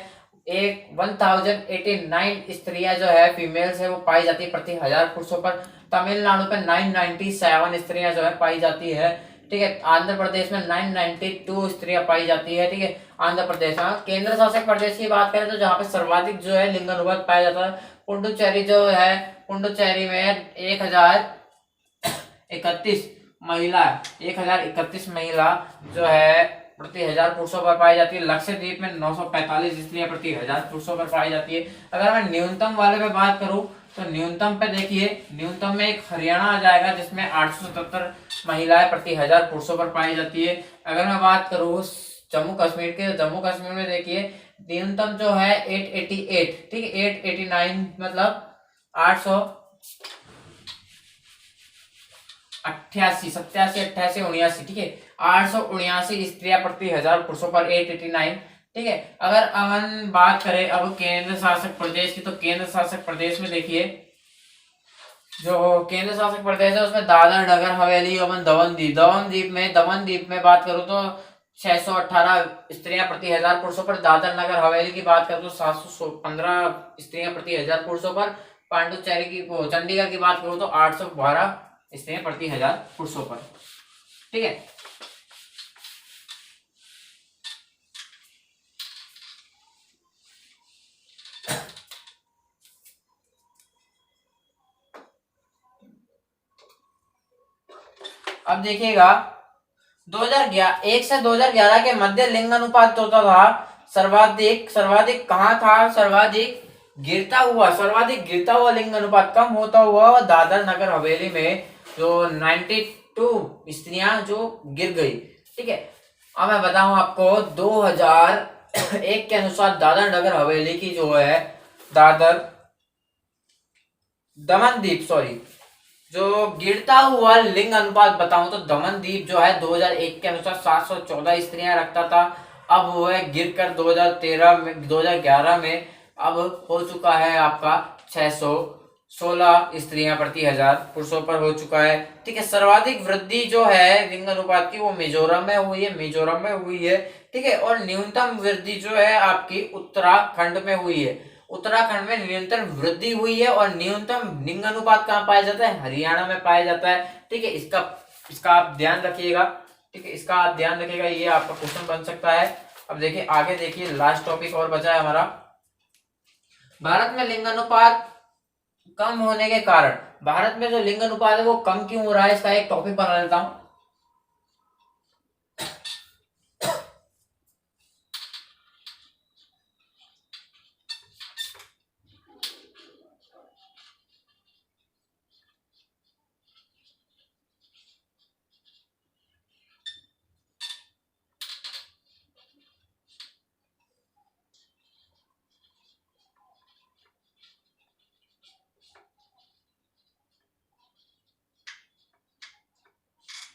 एक 1089 स्त्रियां जो है फीमेल्स है वो पाई जाती है प्रति 1000 पुरुषों पर। तमिलनाडु पे 997 स्त्रियां जो है पाई जाती है। ठीक है, आंध्र प्रदेश में 992 स्त्रियां पाई जाती है। ठीक है, आंध्र प्रदेश में। केंद्र शासित प्रदेश की बात करें तो जहाँ पे सर्वाधिक जो है लिंग अनुपात पाया जाता है, पुडुचेरी जो है, पुडुचेरी में 1031 महिला 1031 महिला जो है प्रति 1000 पुरुषों पर पाई जाती है। लक्षद्वीप में 945 स्त्रियां प्रति 1000 पुरुषों पर पाई जाती है। अगर मैं न्यूनतम वाले पे बात करूं तो न्यूनतम पे देखिए, न्यूनतम में एक हरियाणा आ जाएगा जिसमें 877 महिलाएं प्रति 1000 पुरुषों पर पाई जाती है। अगर मैं बात करूं जम्मू कश्मीर के, जम्मू कश्मीर में देखिए न्यूनतम जो है 888, ठीक है 889 मतलब 800 88 87 88 79, ठीक है 879 स्त्रियां प्रति 1000 पुरुषों पर 889। ठीक है, अगर हम बात करें अब केंद्र शासित प्रदेश की, तो केंद्र शासित प्रदेश में देखिए जो केंद्र शासित प्रदेश है उसमें दादर नगर हवेली एवं दमन द्वीप में बात करूं तो 618 स्त्रियां प्रति 1000 पुरुषों पर। दादर नगर हवेली की बात करूं तो 715 स्त्रियां प्रति 1000 पुरुषों पर। पांडुचेरी की चंडीगढ़ की बात करूं तो 812 स्त्रियां प्रति 1000 पुरुषों पर। ठीक है, अब देखिएगा 2001 से 2011 के मध्य लिंग अनुपात होता था सर्वाधिक सर्वाधिक कहाँ था, सर्वाधिक गिरता हुआ लिंग अनुपात कम होता हुआ दादर नगर हवेली में जो 92 स्त्रियां जो गिर गई। ठीक है, अब मैं बताऊं आपको 2001 के अनुसार दादर नगर हवेली की जो है दादर दमनदीप सॉरी जो गिरता हुआ लिंग अनुपात बताऊं तो दमनदीप जो है 2001 के अनुसार 714 स्त्रियां रखता था। अब वो है गिरकर 2011 में अब हो चुका है आपका 616 स्त्रियां प्रति 1000 पुरुषों पर हो चुका है। ठीक है, सर्वाधिक वृद्धि जो है लिंग अनुपात की वो मिजोरम में हुई है। ठीक है, और न्यूनतम वृद्धि जो है आपकी उत्तराखंड में हुई है। उत्तराखंड में न्यूनतम वृद्धि हुई है और न्यूनतम लिंग अनुपात कहाँ पाया जाता है, हरियाणा में पाया जाता है। ठीक है, इसका आप ध्यान रखिएगा। ठीक है, इसका आप ध्यान रखिएगा, ये आपका क्वेश्चन बन सकता है। अब देखिए आगे, देखिए लास्ट टॉपिक और बचा है हमारा, भारत में लिंग अनुपात कम होने के कारण, भारत में जो लिंग अनुपात है वो कम क्यों हो रहा है, इसका एक टॉपिक बना लेता हूं।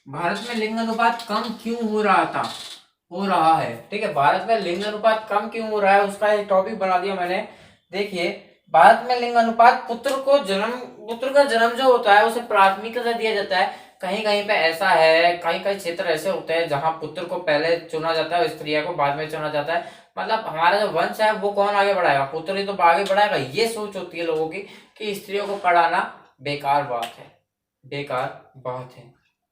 भारत में लिंग अनुपात कम क्यों हो रहा है। ठीक है, भारत में लिंग अनुपात कम क्यों हो रहा है उसका एक टॉपिक बना दिया मैंने। देखिए भारत में लिंग अनुपात पुत्र का जन्म जो होता है उसे प्राथमिकता दिया जाता है। कहीं कहीं पे ऐसा है, कहीं कहीं क्षेत्र ऐसे होते हैं जहां पुत्र को पहले चुना जाता है और स्त्रियों को बाद में चुना जाता है। मतलब हमारा जो वंश है वो कौन आगे बढ़ाएगा, पुत्र ही तो आगे बढ़ाएगा। ये सोच होती है लोगों की कि स्त्रियों को पढ़ाना बेकार बात है,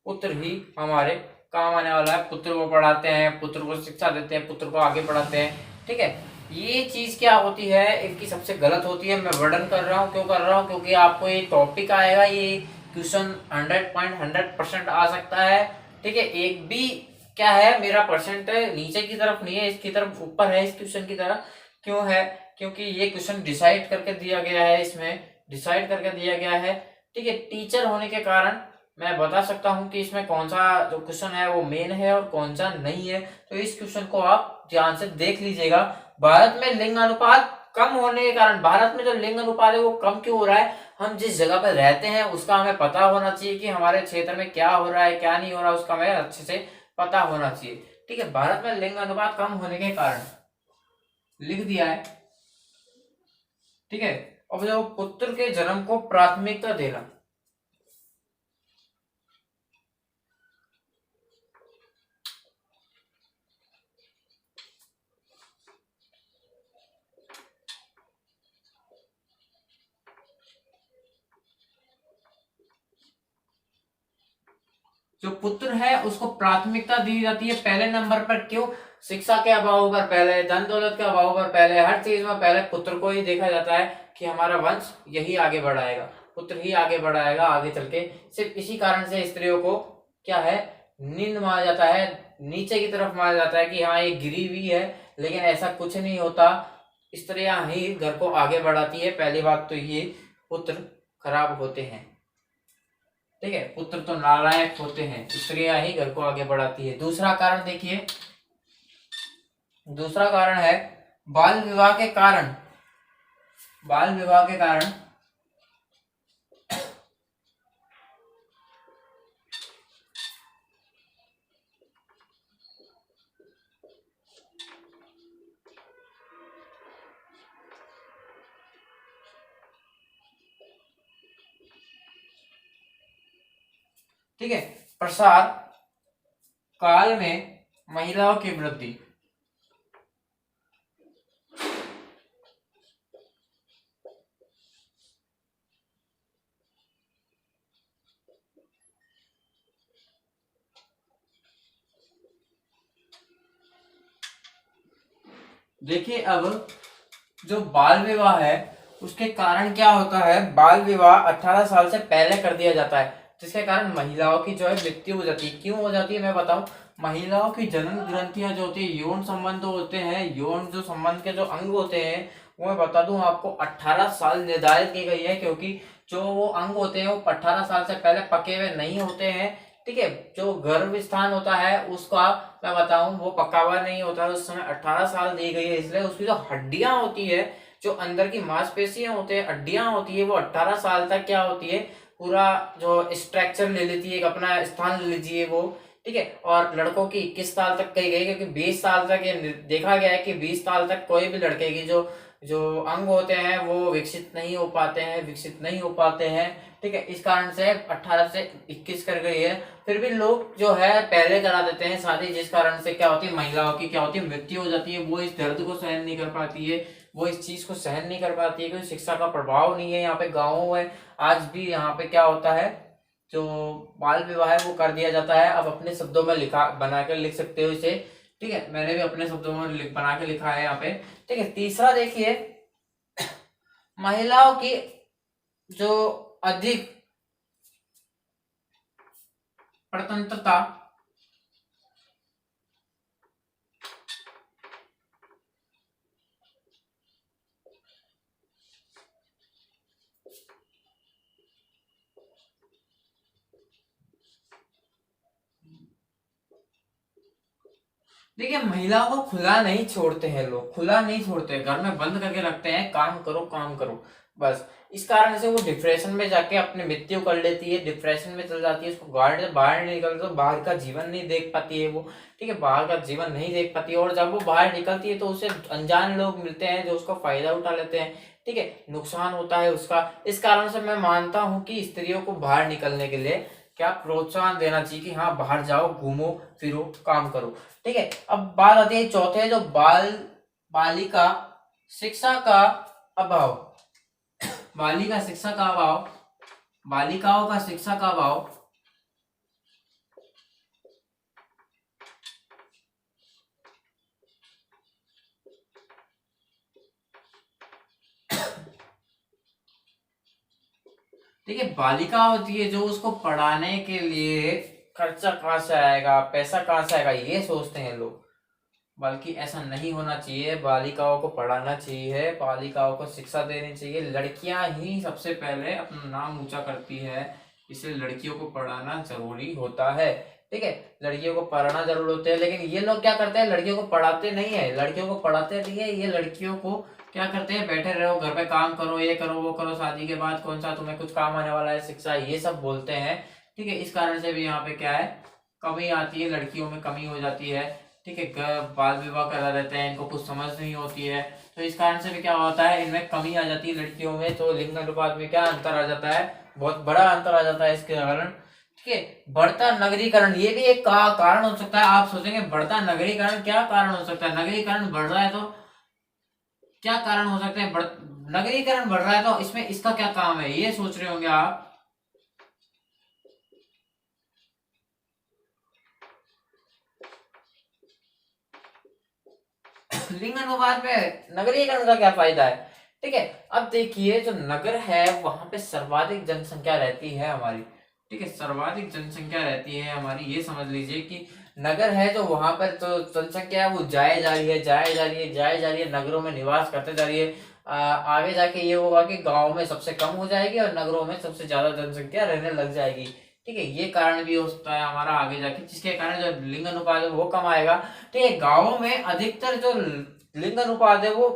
पुत्र ही हमारे काम आने वाला है। पुत्र को पढ़ाते हैं, पुत्र को शिक्षा देते हैं, पुत्र को आगे बढ़ाते हैं। ठीक है, ये चीज क्या होती है इनकी सबसे गलत होती है। मैं वर्णन कर रहा हूँ, क्यों कर रहा हूँ, क्योंकि आपको ये टॉपिक आएगा, ये क्वेश्चन 100% आ सकता है। ठीक है, एक भी क्या है मेरा परसेंट नीचे की तरफ नहीं है, इसकी तरफ ऊपर है इस क्वेश्चन की तरफ। क्यों है, क्योंकि ये क्वेश्चन डिसाइड करके दिया गया है, इसमें डिसाइड करके दिया गया है। ठीक है, टीचर होने के कारण मैं बता सकता हूं कि इसमें कौन सा जो क्वेश्चन है वो मेन है और कौन सा नहीं है। तो इस क्वेश्चन को आप ध्यान से देख लीजिएगा। भारत में लिंग अनुपात कम होने के कारण, भारत में जो लिंग अनुपात है वो कम क्यों हो रहा है, हम जिस जगह पर रहते हैं उसका हमें पता होना चाहिए कि हमारे क्षेत्र में क्या हो रहा है क्या नहीं हो रहा, उसका हमें अच्छे से पता होना चाहिए। ठीक है, भारत में लिंग अनुपात कम होने के कारण लिख दिया है। ठीक है, अब जो पुत्र के जन्म को प्राथमिकता देना, जो पुत्र है उसको प्राथमिकता दी जाती है पहले नंबर पर। क्यों? शिक्षा के अभाव पर पहले, धन दौलत के अभाव पर पहले, हर चीज में पहले पुत्र को ही देखा जाता है कि हमारा वंश यही आगे बढ़ाएगा, पुत्र ही आगे बढ़ाएगा आगे चल के। सिर्फ इसी कारण से स्त्रियों को क्या है, नींद मारा जाता है, नीचे की तरफ मारा जाता है कि हाँ ये गिरी हुई है, लेकिन ऐसा कुछ नहीं होता। स्त्रियां ही घर को आगे बढ़ाती है। पहली बात तो ये, पुत्र खराब होते हैं, ठीक है, पुत्र तो नालायक होते हैं, स्त्रियां ही घर को आगे बढ़ाती है। दूसरा कारण देखिए, दूसरा कारण है बाल विवाह के कारण। बाल विवाह के कारण ठीक है, प्रसार काल में महिलाओं की वृद्धि। देखिए अब जो बाल विवाह है उसके कारण क्या होता है, बाल विवाह 18 साल से पहले कर दिया जाता है, जिसके कारण महिलाओं की जो है मृत्यु हो जाती है। क्यों हो जाती है मैं बताऊं, महिलाओं की जनन ग्रंथियां जो होती है, यौन संबंध होते हैं, यौन जो संबंध के जो अंग होते हैं, वो मैं बता दूं आपको 18 साल निर्धारित की गई है, क्योंकि जो वो अंग होते हैं वो 18 साल से पहले पके हुए नहीं होते हैं, ठीक है। जो गर्भ स्थान होता है उसका मैं बताऊं वो पका हुआ नहीं होता है, उस समय 18 साल दी गई है, इसलिए उसकी जो हड्डियां होती है, जो अंदर की मांसपेशियां होती है, हड्डियां होती है, वो 18 साल तक क्या होती है, पूरा जो स्ट्रक्चर ले लेती है, एक अपना स्थान ले लीजिए वो, ठीक है। और लड़कों की 21 साल तक कही गई, क्योंकि 20 साल तक ये देखा गया है कि 20 साल तक कोई भी लड़के की जो जो अंग होते हैं वो विकसित नहीं हो पाते हैं, विकसित नहीं हो पाते हैं, ठीक है। इस कारण से 18 से 21 कर गई है। फिर भी लोग जो है पहले करा देते हैं शादी, जिस कारण से क्या होती है, महिलाओं की क्या होती है, मृत्यु हो जाती है। वो इस दर्द को सहन नहीं कर पाती है, वो इस चीज को सहन नहीं कर पाती है, क्योंकि शिक्षा का प्रभाव नहीं है। यहाँ पे गाँव में आज भी यहाँ पे क्या होता है, जो बाल विवाह है वो कर दिया जाता है। अब अपने शब्दों में लिखा बना कर लिख सकते हो इसे, ठीक है, मैंने भी अपने शब्दों में बना के लिखा है यहाँ पे, ठीक है। तीसरा देखिए, महिलाओं की जो अधिक स्वतंत्रता, देखिए महिलाओं को खुला नहीं छोड़ते हैं लोग, खुला नहीं छोड़ते हैं, घर में बंद करके रखते हैं, काम करो काम करो बस। इस कारण से वो डिप्रेशन में जाके अपनी मृत्यु कर लेती है, डिप्रेशन में चल जाती है, उसको गार्ड से बाहर नहीं निकलती, तो बाहर का जीवन नहीं देख पाती है वो, ठीक है, बाहर का जीवन नहीं देख पाती है। और जब वो बाहर निकलती है तो उसे अनजान लोग मिलते हैं जो उसका फायदा उठा लेते हैं, ठीक है, नुकसान होता है उसका। इस कारण से मैं मानता हूँ कि स्त्रियों को बाहर निकलने के लिए क्या प्रोत्साहन देना चाहिए कि हाँ बाहर जाओ, घूमो फिरो, काम करो, ठीक है। अब बात आती है चौथे, जो बालिका शिक्षा का अभाव। बालिका शिक्षा का अभाव, बालिकाओं का शिक्षा का अभाव, ठीक है। बालिका होती है जो उसको पढ़ाने के लिए खर्चा कहाँ से आएगा, पैसा कहाँ से आएगा, ये सोचते हैं लोग, बल्कि ऐसा नहीं होना चाहिए। बालिकाओं को पढ़ाना चाहिए, बालिकाओं को शिक्षा देनी चाहिए। लड़कियां ही सबसे पहले अपना नाम ऊंचा करती है, इसलिए लड़कियों को पढ़ाना जरूरी होता है, ठीक है, लड़कियों को पढ़ाना जरूर होता है। लेकिन ये लोग क्या करते हैं, लड़कियों को पढ़ाते नहीं है, लड़कियों को पढ़ाते नहीं है, ये लड़कियों को क्या करते हैं, बैठे रहो घर पे, काम करो, ये करो वो करो, शादी के बाद कौन सा तुम्हें कुछ काम आने वाला है, शिक्षा, ये सब बोलते हैं, ठीक है। इस कारण से भी यहाँ पे क्या है, कमी आती है, लड़कियों में कमी हो जाती है, ठीक है। बाल विवाह करा देते हैं, इनको कुछ समझ नहीं होती है, तो इस कारण से भी क्या होता है, इनमें कमी आ जाती है लड़कियों में। तो लिंग अनुपात में क्या अंतर आ जाता है, बहुत बड़ा अंतर आ जाता है इसके कारण, ठीक है। बढ़ता नगरीकरण, ये भी एक कारण हो सकता है। आप सोचेंगे बढ़ता नगरीकरण, क्या कारण हो सकता है, नगरीकरण बढ़ रहा है तो क्या कारण हो सकता है, नगरीकरण बढ़ रहा है तो इसमें इसका क्या काम है, ये सोच रहे होंगे आप। लिंग अनुपात में नगरीकरण का क्या फायदा है? ठीक है, अब देखिए जो नगर है वहां पे सर्वाधिक जनसंख्या रहती है हमारी। ठीक है, सर्वाधिक जनसंख्या रहती है हमारी, ये समझ लीजिए कि नगर है तो वहां पर तो जनसंख्या है वो जाए जा रही है, जाए जा रही है, जाए जा रही है, नगरों में निवास करते जा रही है। आगे जाके ये होगा कि गाँव में सबसे कम हो जाएगी और नगरों में सबसे ज्यादा जनसंख्या रहने लग जाएगी। ठीक है, ये कारण भी हो सकता है हमारा आगे जाके, जिसके कारण जो लिंग अनुपात है वो कम आएगा। ठीक है, गाँवों में अधिकतर जो लिंग अनुपात है वो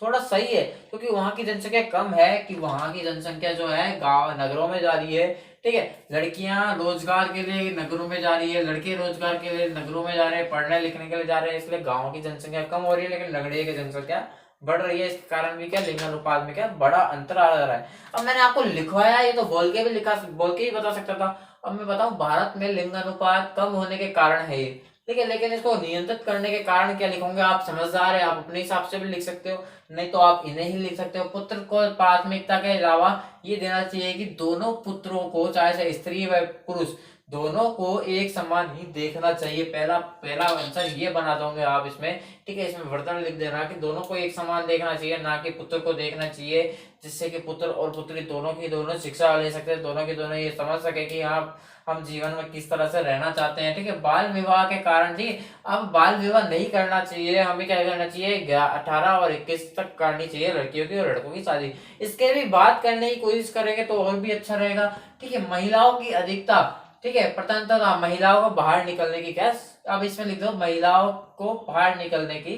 थोड़ा सही है, क्योंकि वहां की जनसंख्या कम है, कि वहां की जनसंख्या जो है गांव नगरों में जा रही है। ठीक है, लड़कियां रोजगार के लिए नगरों में जा रही है, लड़के रोजगार के लिए नगरों में जा रहे हैं, पढ़ने लिखने के लिए जा रहे हैं, इसलिए गाँव की जनसंख्या कम हो रही है लेकिन नगरीय की जनसंख्या बढ़ रही है। इसके कारण भी क्या लिंग अनुपात में क्या बड़ा अंतर आ रहा है। अब मैंने आपको लिखवाया, ये तो बोल के भी लिखा, बोल के ही बता सकता था। अब मैं बताऊं भारत में लिंग अनुपात कम होने के कारण है ये। ठीक है, लेकिन इसको नियंत्रित करने के कारण क्या लिखोगे? आप समझदार है, आप अपने हिसाब से भी लिख सकते हो, नहीं तो आप इन्हें ही लिख सकते हो। पुत्र को प्राथमिकता के अलावा ये देना चाहिए कि दोनों पुत्रों को, चाहे से स्त्री व पुरुष, दोनों को एक समान ही देखना चाहिए। पहला पहला आंसर ये बना दोगे आप इसमें। ठीक है, इसमें वर्तन लिख देना कि दोनों को एक समान देखना चाहिए, ना कि पुत्र को देखना चाहिए, जिससे कि पुत्र और पुत्री दोनों की दोनों शिक्षा ले सकते हैं, दोनों की दोनों ये समझ सके कि हाँ हम जीवन में किस तरह से रहना चाहते हैं। ठीक है, बाल विवाह के कारण, ठीक है, अब बाल विवाह नहीं करना चाहिए, हमें क्या करना चाहिए, 18 और 21 तक करनी चाहिए लड़कियों की और लड़कों की शादी। इसके भी बात करने की कोशिश करेंगे तो और भी अच्छा रहेगा। ठीक है, महिलाओं की अधिकता, ठीक है, प्रधानता, महिलाओं को बाहर निकलने की क्या, अब इसमें लिख दो महिलाओं को बाहर निकलने की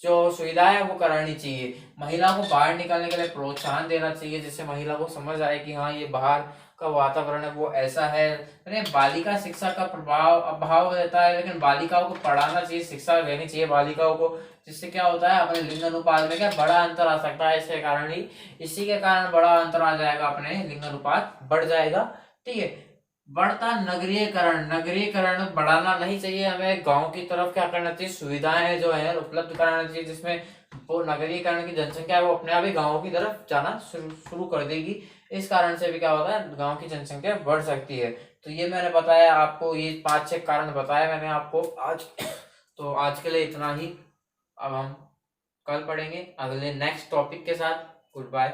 जो सुविधा है वो करानी चाहिए। महिलाओं को बाहर निकलने के लिए प्रोत्साहन देना चाहिए, जिससे महिला को समझ आए कि हाँ ये बाहर का वातावरण है वो ऐसा है। यानी बालिका शिक्षा का प्रभाव अभाव रहता है, लेकिन बालिकाओं को पढ़ाना चाहिए, शिक्षा देनी चाहिए बालिकाओं को, जिससे क्या होता है अपने लिंग अनुपात में क्या बड़ा अंतर आ सकता है। इसके कारण ही, इसी के कारण बड़ा अंतर आ जाएगा, अपने लिंग अनुपात बढ़ जाएगा। ठीक है, बढ़ता नगरीयकरण, नगरीयकरण बढ़ाना नहीं चाहिए, हमें गांव की तरफ क्या करना चाहिए, सुविधाएं जो है उपलब्ध कराना चाहिए, जिसमें वो नगरीकरण की जनसंख्या है वो अपने आप ही गाँव की तरफ जाना शुरू कर देगी। इस कारण से भी क्या होता है, गांव की जनसंख्या बढ़ सकती है। तो ये मैंने बताया आपको, ये 5-6 कारण बताया मैंने आपको आज। तो आज के लिए इतना ही। अब हम कल पढ़ेंगे अगले नेक्स्ट टॉपिक के साथ। Good bye.